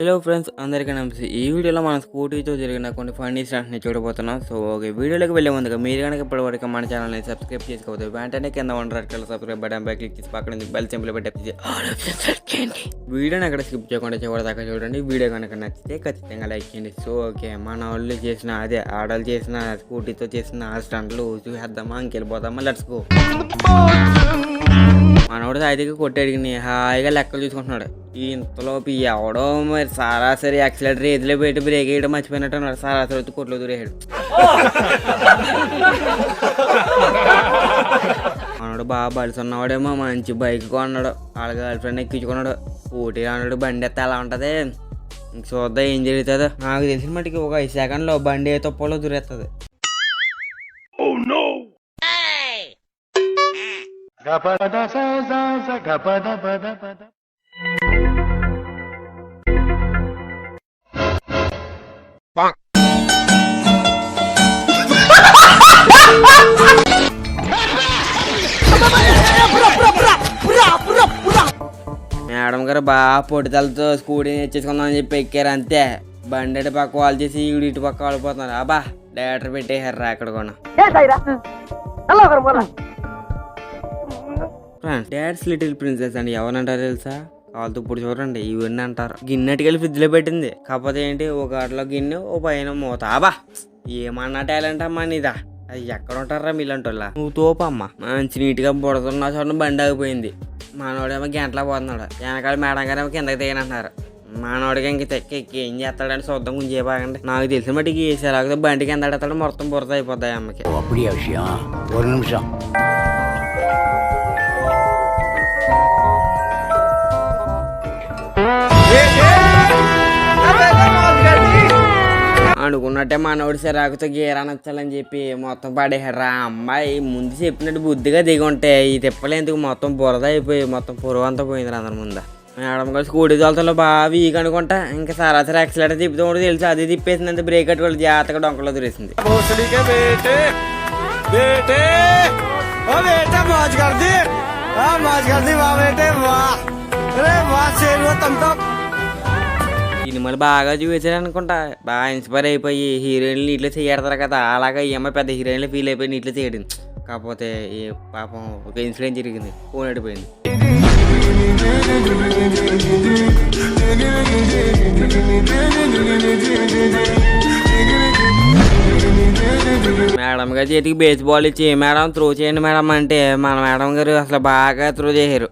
Hello friends, అందరికీ నమస్తే. ఈ వీడియోలో మన స్కూటీతో జరిగిన కొన్ని ఫన్నీ స్టంట్స్ని చూడబోతున్నాం. సో ఓకే, వీడియోలోకి వెళ్ళే ముందుగా మీరు కనుక ఇప్పటివరకు మన ఛానల్ని సబ్స్క్రైబ్ చేసుకోవద్దు. వెంటనే కింద ఉన్న రెడ్ కలర్ సబ్స్క్రైబ్ బటన్ పై క్లిక్ చేసి పక్కన బెల్ సింబల్ పై టచ్ చేయండి. వీడియోని అక్కడ స్కిప్ చేయకుండా చివరి దాకా చూడండి. వీడియో కనుక నచ్చితే ఖచ్చితంగా లైక్ చేయండి. సో ఓకే, మన వాళ్ళు చేసిన ఆడలు చేసిన స్కూటీతో చేసిన స్టంట్లు చూసేద్దామా, ఇంకెళ్ళిపోదామా, లెట్స్ గో. మనోడు సాయితీకి కొట్టేడికి హాయిగా లెక్కలు చూసుకుంటున్నాడు. ఇంతలోపు ఎవడో మరి సరాసరి యాక్సిలేటర్ ఎదులో పెట్టి బ్రేక్ వేయడం మర్చిపోయినట్టు అన్నాడు. సరాసరి వచ్చి కొట్లో దూరేసాడు. మనోడు బాగా బలిసున్నవాడేమో మంచి బైక్ కొన్నాడు. వాళ్ళ గర్ల్ ఫ్రెండ్ ఎక్కించుకున్నాడు. స్కూటీ అన్నాడు. బండి ఎత్తే ఎలా ఉంటుంది ఇంక చూద్దాం ఏం జరుగుతుందో. నాకు తెలిసిన మటుకి ఒక 5 సెకండ్లో బండి ఏ తప్పలో దూరేస్తుంది. మేడం గారు బాగా పొడితలతో స్కూటీ నేర్చేసుకుందామని చెప్పి ఎక్కారు. అంతే బండి అటు పక్క వాళ్ళు చేసి ఇటు పక్క వాళ్ళిపోతున్నారు. అబ్బా డైరెక్టర్ పెట్టేశారు అక్కడ కూడా. డాడ్స్ లిటిల్ ప్రిన్సెస్ అండి ఎవరంటారు తెలుసా? వాళ్ళతో ఇప్పుడు చూడండి ఇవన్నీ అంటారు. గిన్నెటికెళ్ళి ఫ్రిడ్జ్లో పెట్టింది. కాకపోతే ఏంటి, ఒక ఆటలో గిన్నె ఓ పైన మూత. అబ్బా ఏమన్నా టాలెంట్ అమ్మా నీదా. అది ఎక్కడ ఉంటారా మీలాంటోళ్ళ. నువ్వు తోపమ్మా. మంచి నీట్గా బుడతున్నా చూడండి. బండి ఆగిపోయింది. మనోడేమో గంటలా పోతున్నాడు. వెనకాల మేడం గారేమో కిందకి దిగనంటున్నారు. మనోడికి ఇంక తెక్కి ఏం చేస్తాడని చూద్దాం కొంచెం బాగండి. నాకు తెలిసిన బట్టికి వేసేలాగితే బండికి ఎంత ఆడతాడో మొత్తం బురద అయిపోతాయి అమ్మకి. అనుకున్నట్టే మనోడి సిరాకుతో గీరా నచ్చాలని చెప్పి మొత్తం పడేసాడు. అమ్మాయి ముందు చెప్పినట్టు బుద్ధిగా దిగి ఉంటే ఈ తిప్పలేందుకు మొత్తం బురద అయిపోయి మొత్తం పొరుగు అంతా పోయింది అందరి ముందు. మేడం గారు స్కూటీ తోలుతో బాగా వీక్ అనుకుంటా. ఇంకా సరాసరి యాక్సిలేటర్ తిప్పుతూ కూడా తెలుసు. అది తిప్పేసిందంటే బ్రేక్ కట్టుకోవాలి. జాగ్రత్తగా డొంకలో దూరేసింది. సినిమాలు బాగా చూసారు అనుకుంటా. బాగా ఇన్స్పైర్ అయిపోయి హీరోయిన్లు ఇట్లా చేయడతారు కదా, అలాగా ఈ అమ్మాయి పెద్ద హీరోయిన్లు ఫీల్ అయిపోయి ఇట్లా చేయడం. కాకపోతే ఈ పాపం ఒక ఇన్సిడెంట్ జరిగింది. ఫోన్ అడిపోయింది. మేడం గారు చేతికి బేస్ బాల్ ఇచ్చి మేడం త్రో చేయండి మేడం అంటే మన మేడం గారు అసలు బాగా త్రో చేశారు.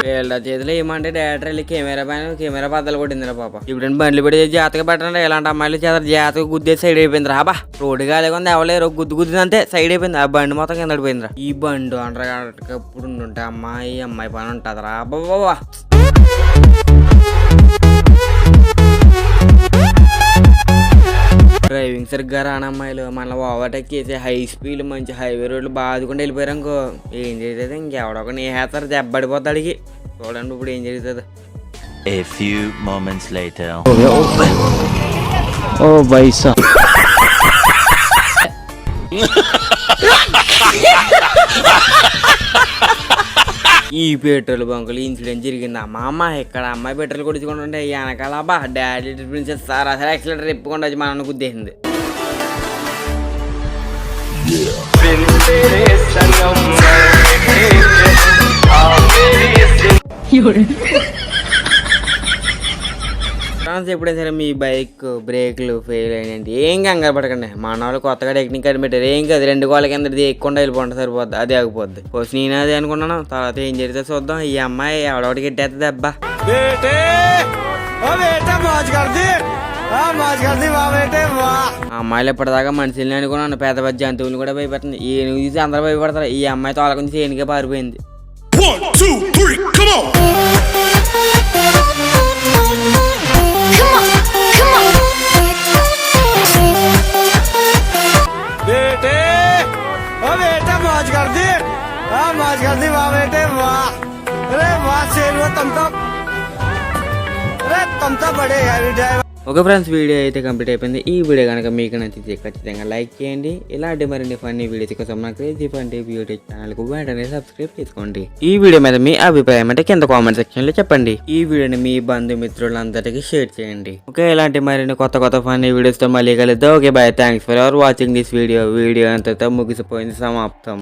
వీళ్ళ చేతిలో ఏమంటే డైరెక్టర్ వెళ్ళి కెమెరా బద్దలు కొట్టిందిరా పాప. ఇప్పుడు బండ్లు పెట్టి జాతక పెట్టండి. ఇలాంటి అమ్మాయిలు చేత జాతక గుద్దేసి సైడ్ అయిపోయింది. రాబా రోడ్డు కాలేకుండా ఎవలేరు గుద్దు అంతే సైడ్ అయిపోయింది. ఆ బండి మొత్తం కింద పడిపోయిందిరా. ఈ బండి అంటారు ఎప్పుడు ఉంటే అమ్మాయి పని ఉంటుంది రా బాబా. డ్రైవింగ్ సరిగ్గా రాని అమ్మాయిలు మన ఓవర్టేక్ చేసి హై స్పీడ్ మంచి హైవే రోడ్లు బాదుకుంటూ వెళ్ళిపోయారు అనుకో, ఏం జరుగుతుంది ఇంకెవడొక నేహేస్తారు దెబ్బడిపోతాడికి. చూడండి ఇప్పుడు ఏం జరుగుతుంది. A few moments later. Oh vaisa. ఈ పెట్రోల్ బంకులు ఇన్సిడెంట్ జరిగింది. అమ్మ ఇక్కడ అమ్మాయి పెట్రోల్ కొడుచుకుంటుంటే వెనకాల బా డాడీ ప్రిన్సెస్ సార్ అసలు యాక్సిలేటర్ తిప్పకుండా వచ్చి మన గుద్దేసింది. ఎప్పుడైనా సరే మీ బైక్ బ్రేక్లు ఫెయిల్ అయినండి ఏం కంగారు పడకండి. మన వాళ్ళు కొత్తగా టెక్నిక్ కనిపెట్టారు. ఏం కాదు, 2 గోళ్ళ కింద ఎక్కుకుండా వెళ్ళిపోండి సరిపోద్ది. అది ఆగిపోద్ది. ఫస్ట్ నేను అదే అనుకున్నాను. తర్వాత ఏం జరిగితే చూద్దాం. ఈ అమ్మాయి ఎవడొకటి గిట్టేస్తుంది. అబ్బా అమ్మాయిలు ఎప్పటిదాకా మనుషుల్ని అనుకున్నాను. పెద్ద పెద్ద జంతువులు కూడా భయపడుతుంది. ఏనుగు చూసి అందరూ భయపడతారు. ఈ అమ్మాయి తోల నుంచి ఏనుగే పారిపోయింది. 1, 2, 3, come on! Okay friends, video అయితే కంప్లీట్ అయిపోయింది. ఈ వీడియో కనుక మీకు నచ్చితే ఖచ్చితంగా లైక్ చేయండి. ఇలాంటి మరిన్ని ఫన్నీ వీడియోస్ కోసం నా క్రేజీ ఫన్నీ యూట్యూబ్ ఛానల్కు వెంటనే సబ్స్క్రైబ్ చేసుకోండి. ఈ వీడియో మీద మీ అభిప్రాయం అంటే కింద కామెంట్ సెక్షన్ లో చెప్పండి. ఈ వీడియోని మీ బంధుమిత్రులందరికీ షేర్ చేయండి. ఓకే, ఇలాంటి మరిన్ని కొత్త ఫన్నీ వీడియోస్ తో మళ్ళీ కలుద్దాం. Okay bye, thanks for watching this video. Video అంతతో ముగిసిపోయింది, సమాప్తం.